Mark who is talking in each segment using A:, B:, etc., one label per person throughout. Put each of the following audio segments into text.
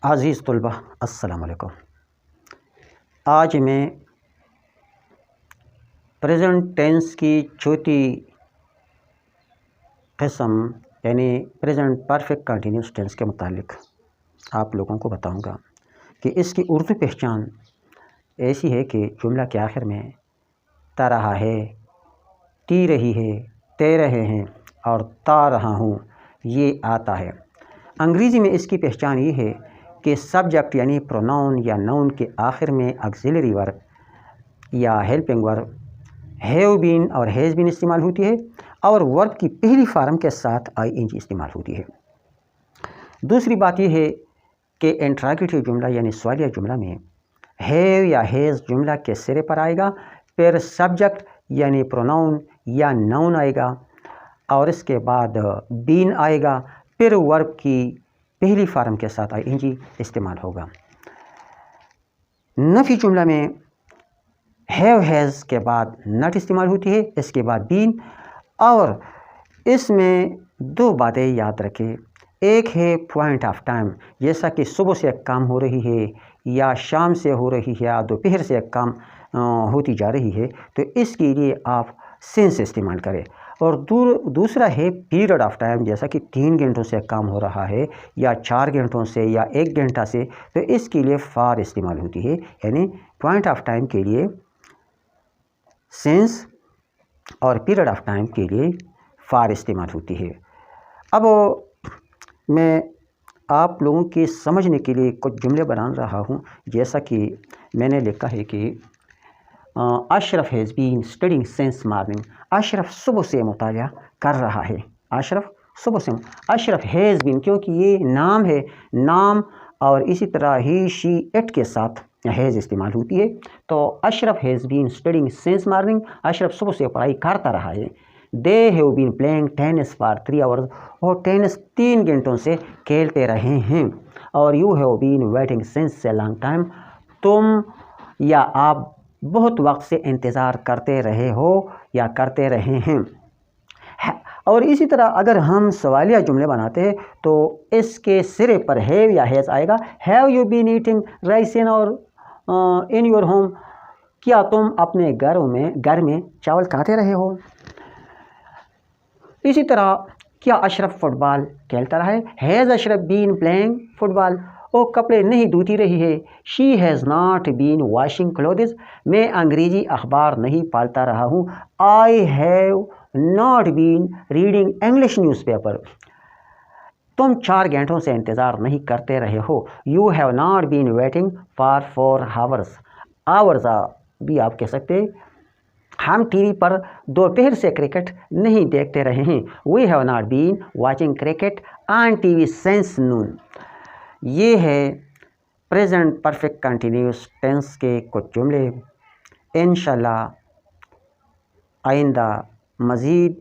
A: عزیز طلبہ السلام علیکم۔ آج میں پریزنٹ ٹینس کی چوتھی قسم یعنی پریزنٹ پرفیکٹ کنٹینیوس ٹینس کے متعلق آپ لوگوں کو بتاؤں گا کہ اس کی اردو پہچان ایسی ہے کہ جملہ کے آخر میں تا رہا ہے، تی رہی ہے، تے رہے ہیں اور تا رہا ہوں یہ آتا ہے۔ انگریزی میں اس کی پہچان یہ ہے کہ سبجیکٹ یعنی پروناؤن یا ناؤن کے آخر میں آکسیلری ورب یا ہیلپنگ ورب ہیو بین اور ہیز بین استعمال ہوتی ہے اور ورب کی پہلی فارم کے ساتھ آئی این جی استعمال ہوتی ہے۔ دوسری بات یہ ہے کہ انٹراگیٹیو جملہ یعنی سوالیہ جملہ میں ہیو یا ہیز جملہ کے سرے پر آئے گا، پھر سبجیکٹ یعنی پروناؤن یا ناؤن آئے گا اور اس کے بعد بین آئے گا، پھر ورب کی پہلی فارم کے ساتھ آئی این جی استعمال ہوگا۔ نفی جملہ میں ہیو ہیز کے بعد نٹ استعمال ہوتی ہے، اس کے بعد بین، اور اس میں دو باتیں یاد رکھیں۔ ایک ہے پوائنٹ آف ٹائم، جیسا کہ صبح سے ایک کام ہو رہی ہے یا شام سے ہو رہی ہے یا دوپہر سے ایک کام ہوتی جا رہی ہے تو اس کے لیے آپ سینس استعمال کریں۔ اور دوسرا ہے پیریڈ آف ٹائم، جیسا کہ 3 گھنٹوں سے کام ہو رہا ہے یا 4 گھنٹوں سے یا 1 گھنٹہ سے، تو اس کے لیے فار استعمال ہوتی ہے، یعنی پوائنٹ آف ٹائم کے لیے سینس اور پیریڈ آف ٹائم کے لیے فار استعمال ہوتی ہے۔ اب میں آپ لوگوں کے سمجھنے کے لیے کچھ جملے بنا رہا ہوں، جیسا کہ میں نے لکھا ہے کہ Ashraf has been studying since morning. Ashraf صبح سے مطالعہ کر رہا ہے۔ اشرف ہیز بین، کیونکہ یہ نام ہے، نام اور اسی طرح ہی شی اٹ کے ساتھ ہیز استعمال ہوتی ہے، تو Ashraf has been studying since morning, Ashraf صبح سے پڑھائی کرتا رہا ہے۔ They have been playing tennis for 3 hours، وہ ٹینس 3 گھنٹوں سے کھیلتے رہے ہیں۔ اور you have been waiting since a long time, تم یا آپ بہت وقت سے انتظار کرتے رہے ہو یا کرتے رہے ہیں۔ اور اسی طرح اگر ہم سوالیہ جملے بناتے ہیں تو اس کے سرے پر ہیو یا ہیز آئے گا۔ Have you been eating rice in your home, کیا تم اپنے گھر میں چاول کھاتے رہے ہو۔ اسی طرح کیا اشرف فٹ بال کھیلتا رہا ہے۔ Has Ashraf been playing football, وہ کپڑے نہیں دھوتی رہی ہے۔ She has not been washing clothes, میں انگریزی اخبار نہیں پالتا رہا ہوں۔ I have not been reading English newspaper, تم 4 گھنٹوں سے انتظار نہیں کرتے رہے ہو۔ You have not been waiting for 4 hours، hours بھی آپ کہہ سکتے ہیں۔ ہم ٹی وی پر دوپہر سے کرکٹ نہیں دیکھتے رہے ہیں۔ We have not been watching cricket on TV since noon. یہ ہے پریزنٹ پرفیکٹ کنٹینیوس ٹینس کے کچھ جملے۔ انشاءاللہ آئندہ مزید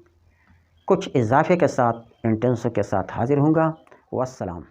A: کچھ اضافے کے ساتھ ان ٹینسوں کے ساتھ حاضر ہوں گا۔ والسلام۔